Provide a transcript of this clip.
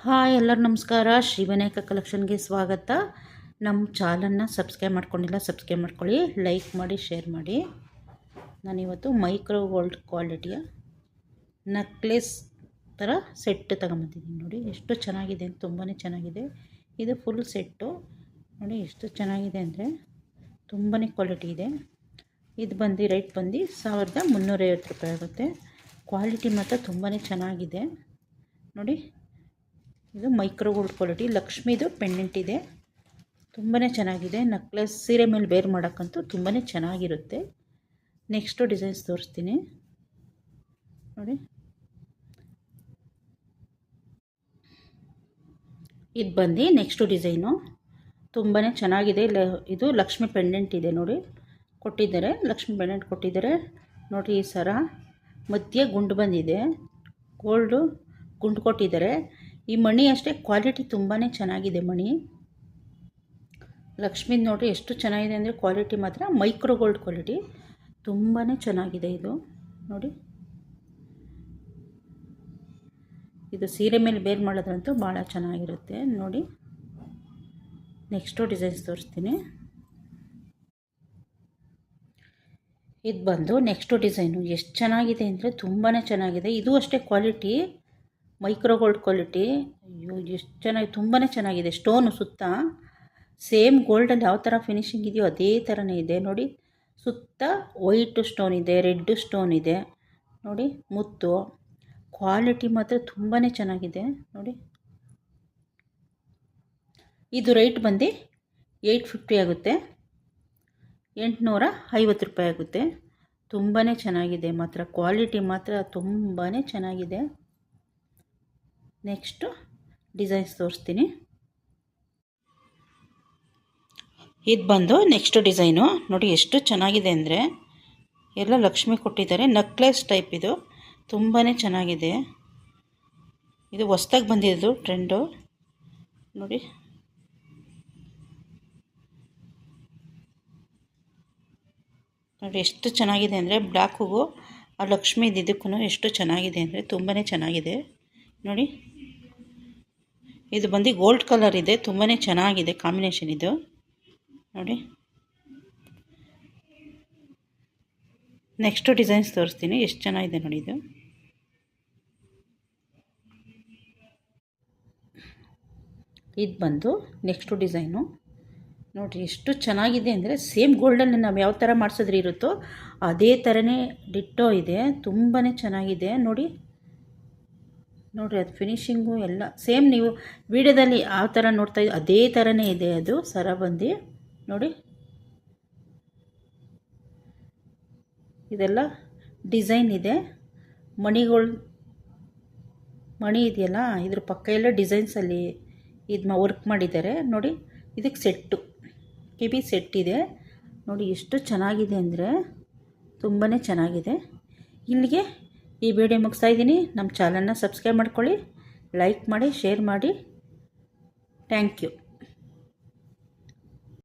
Hi ಎಲ್ಲರೂ ನಮಸ್ಕಾರ. ಶ್ರೀ ವಿನಾಯಕ ಕಲೆಕ್ಷನ್ಗೆ ಸ್ವಾಗತ. ನಮ್ಮ ಚಾನಲ್ನ ಸಬ್ಸ್ಕ್ರೈಬ್ ಮಾಡ್ಕೊಂಡಿಲ್ಲ, ಸಬ್ಸ್ಕ್ರೈಬ್ ಮಾಡ್ಕೊಳ್ಳಿ, ಲೈಕ್ ಮಾಡಿ, ಶೇರ್ ಮಾಡಿ. ನಾನಿವತ್ತು ಮೈಕ್ರೋ ಗೋಲ್ಡ್ ಕ್ವಾಲಿಟಿಯ ನೆಕ್ಲೆಸ್ ಥರ ಸೆಟ್ ತಗೊಂಬಂದಿದ್ದೀನಿ. ನೋಡಿ ಎಷ್ಟು ಚೆನ್ನಾಗಿದೆ, ತುಂಬಾ ಚೆನ್ನಾಗಿದೆ. ಇದು ಫುಲ್ ಸೆಟ್ಟು ನೋಡಿ ಎಷ್ಟು ಚೆನ್ನಾಗಿದೆ ಅಂದರೆ ತುಂಬಾ ಕ್ವಾಲಿಟಿ ಇದೆ. ಇದು ಬಂದು ರೇಟ್ ಬಂದು 1350 ರೂಪಾಯಿ ಆಗುತ್ತೆ. ಕ್ವಾಲಿಟಿ ಮಾತ್ರ ತುಂಬಾ ಚೆನ್ನಾಗಿದೆ ನೋಡಿ. ಇದು ಮೈಕ್ರೋ ಗೋಲ್ಡ್ ಕ್ವಾಲಿಟಿ ಲಕ್ಷ್ಮಿದು ಪೆಂಡೆಂಟ್ ಇದೆ. ತುಂಬಾ ಚೆನ್ನಾಗಿದೆ. ನೆಕ್ಲೆಸ್ ಸೀರೆ ಮೇಲೆ ವೇರ್ ಮಾಡೋಕ್ಕಂತೂ ತುಂಬಾ ಚೆನ್ನಾಗಿರುತ್ತೆ. ನೆಕ್ಸ್ಟು ಡಿಸೈನ್ಸ್ ತೋರಿಸ್ತೀನಿ ನೋಡಿ. ಇದು ಬಂದು ನೆಕ್ಸ್ಟು ಡಿಸೈನು ತುಂಬಾ ಚೆನ್ನಾಗಿದೆ. ಇದು ಲಕ್ಷ್ಮಿ ಪೆಂಡೆಂಟ್ ಇದೆ ನೋಡಿ, ಕೊಟ್ಟಿದ್ದಾರೆ. ಲಕ್ಷ್ಮಿ ಪೆಂಡೆಂಟ್ ಕೊಟ್ಟಿದ್ದಾರೆ ನೋಡಿ. ಈ ಸರ ಮಧ್ಯೆ ಗುಂಡು ಬಂದಿದೆ, ಗೋಲ್ಡು ಗುಂಡು ಕೊಟ್ಟಿದ್ದಾರೆ. ಈ ಮಣಿ ಅಷ್ಟೇ ಕ್ವಾಲಿಟಿ ತುಂಬಾ ಚೆನ್ನಾಗಿದೆ. ಮಣಿ ಲಕ್ಷ್ಮೀದು ನೋಡಿರಿ ಎಷ್ಟು ಚೆನ್ನಾಗಿದೆ ಅಂದರೆ ಕ್ವಾಲಿಟಿ ಮಾತ್ರ ಮೈಕ್ರೋ ಗೋಲ್ಡ್ ಕ್ವಾಲಿಟಿ ತುಂಬಾ ಚೆನ್ನಾಗಿದೆ. ಇದು ನೋಡಿ, ಇದು ಸೀರೆ ಮೇಲೆ ಬೇರ್ ಮಾಡೋದ್ರಂತೂ ಭಾಳ ಚೆನ್ನಾಗಿರುತ್ತೆ ನೋಡಿ. ನೆಕ್ಸ್ಟು ಡಿಸೈನ್ಸ್ ತೋರಿಸ್ತೀನಿ. ಇದು ಬಂದು ನೆಕ್ಸ್ಟು ಡಿಸೈನು ಎಷ್ಟು ಚೆನ್ನಾಗಿದೆ ಅಂದರೆ ತುಂಬಾ ಚೆನ್ನಾಗಿದೆ. ಇದು ಅಷ್ಟೇ ಕ್ವಾಲಿಟಿ ಮೈಕ್ರೋ ಗೋಲ್ಡ್ ಕ್ವಾಲಿಟಿ. ಅಯ್ಯೋ ಎಷ್ಟು ಚೆನ್ನಾಗಿ, ತುಂಬಾ ಚೆನ್ನಾಗಿದೆ. ಸ್ಟೋನು ಸುತ್ತ ಸೇಮ್ ಗೋಲ್ಡಲ್ಲಿ ಯಾವ ಥರ ಫಿನಿಶಿಂಗ್ ಇದೆಯೋ ಅದೇ ಥರನೇ ಇದೆ ನೋಡಿ. ಸುತ್ತ ವೈಟು ಸ್ಟೋನ್ ಇದೆ, ರೆಡ್ಡು ಸ್ಟೋನ್ ಇದೆ ನೋಡಿ. ಮುತ್ತು ಕ್ವಾಲಿಟಿ ಮಾತ್ರ ತುಂಬಾ ಚೆನ್ನಾಗಿದೆ ನೋಡಿ. ಇದು ರೇಟ್ ಬಂದು 850 ಆಗುತ್ತೆ, 850 ರೂಪಾಯಿ ಆಗುತ್ತೆ. ತುಂಬಾ ಚೆನ್ನಾಗಿದೆ ಮಾತ್ರ, ಕ್ವಾಲಿಟಿ ಮಾತ್ರ ತುಂಬಾ ಚೆನ್ನಾಗಿದೆ. ನೆಕ್ಸ್ಟು ಡಿಸೈನ್ಸ್ ತೋರಿಸ್ತೀನಿ. ಇದು ಬಂದು ನೆಕ್ಸ್ಟ್ ಡಿಸೈನು ನೋಡಿ ಎಷ್ಟು ಚೆನ್ನಾಗಿದೆ ಅಂದರೆ ಎಲ್ಲ ಲಕ್ಷ್ಮಿ ಕೊಟ್ಟಿದ್ದಾರೆ. ನೆಕ್ಲೆಸ್ ಟೈಪ್ ಇದು ತುಂಬಾ ಚೆನ್ನಾಗಿದೆ. ಇದು ಹೊಸ್ದಾಗಿ ಬಂದಿದ್ದು ಟ್ರೆಂಡು ನೋಡಿ. ನೋಡಿ ಎಷ್ಟು ಚೆನ್ನಾಗಿದೆ ಅಂದರೆ ಬ್ಲ್ಯಾಕಿಗೂ ಆ ಲಕ್ಷ್ಮಿ ಇದಕ್ಕೂ ಎಷ್ಟು ಚೆನ್ನಾಗಿದೆ ಅಂದರೆ ತುಂಬಾ ಚೆನ್ನಾಗಿದೆ ನೋಡಿ. ಇದು ಬಂದು ಗೋಲ್ಡ್ ಕಲರ್ ಇದೆ, ತುಂಬಾ ಚೆನ್ನಾಗಿದೆ ಕಾಂಬಿನೇಷನ್ ಇದು ನೋಡಿ. ನೆಕ್ಸ್ಟು ಡಿಸೈನ್ಸ್ ತೋರಿಸ್ತೀನಿ, ಎಷ್ಟು ಚೆನ್ನಾಗಿದೆ ನೋಡಿ. ಇದು ಬಂದು ನೆಕ್ಸ್ಟು ಡಿಸೈನು ನೋಡಿರಿ ಎಷ್ಟು ಚೆನ್ನಾಗಿದೆ ಅಂದರೆ ಸೇಮ್ ಗೋಲ್ಡಲ್ಲಿ ನಾವು ಯಾವ ಥರ ಮಾಡಿಸಿದ್ರೆ ಇರುತ್ತೋ ಅದೇ ಥರನೇ ಡಿಟ್ಟೋ ಇದೆ. ತುಂಬಾ ಚೆನ್ನಾಗಿದೆ ನೋಡಿ. ನೋಡಿರಿ ಅದು ಫಿನಿಶಿಂಗು ಎಲ್ಲ ಸೇಮ್ ನೀವು ವಿಡಿಯೋದಲ್ಲಿ ಯಾವ ಥರ ನೋಡ್ತಾ ಇದ್ದೀವಿ ಅದೇ ಥರನೇ ಇದೆ. ಅದು ಸರ ಬಂದು ನೋಡಿ. ಇದೆಲ್ಲ ಡಿಸೈನ್ ಇದೆ. ಮಣಿ ಇದೆಯಲ್ಲ ಇದ್ರ ಪಕ್ಕ ಎಲ್ಲ ಡಿಸೈನ್ಸಲ್ಲಿ ಇದು ವರ್ಕ್ ಮಾಡಿದ್ದಾರೆ ನೋಡಿ. ಇದಕ್ಕೆ ಸೆಟ್ಟು ಕಿವಿ ಸೆಟ್ ಇದೆ ನೋಡಿ. ಎಷ್ಟು ಚೆನ್ನಾಗಿದೆ ಅಂದರೆ ತುಂಬಾ ಚೆನ್ನಾಗಿದೆ. ಇಲ್ಲಿಗೆ ಈ ವಿಡಿಯೋ ಮುಗಿಸ್ತಾ ಇದ್ದೀನಿ. ನಮ್ಮ ಚಾನಲ್ನ ಸಬ್ಸ್ಕ್ರೈಬ್ ಮಾಡ್ಕೊಳ್ಳಿ, ಲೈಕ್ ಮಾಡಿ, ಶೇರ್ ಮಾಡಿ. Thank you.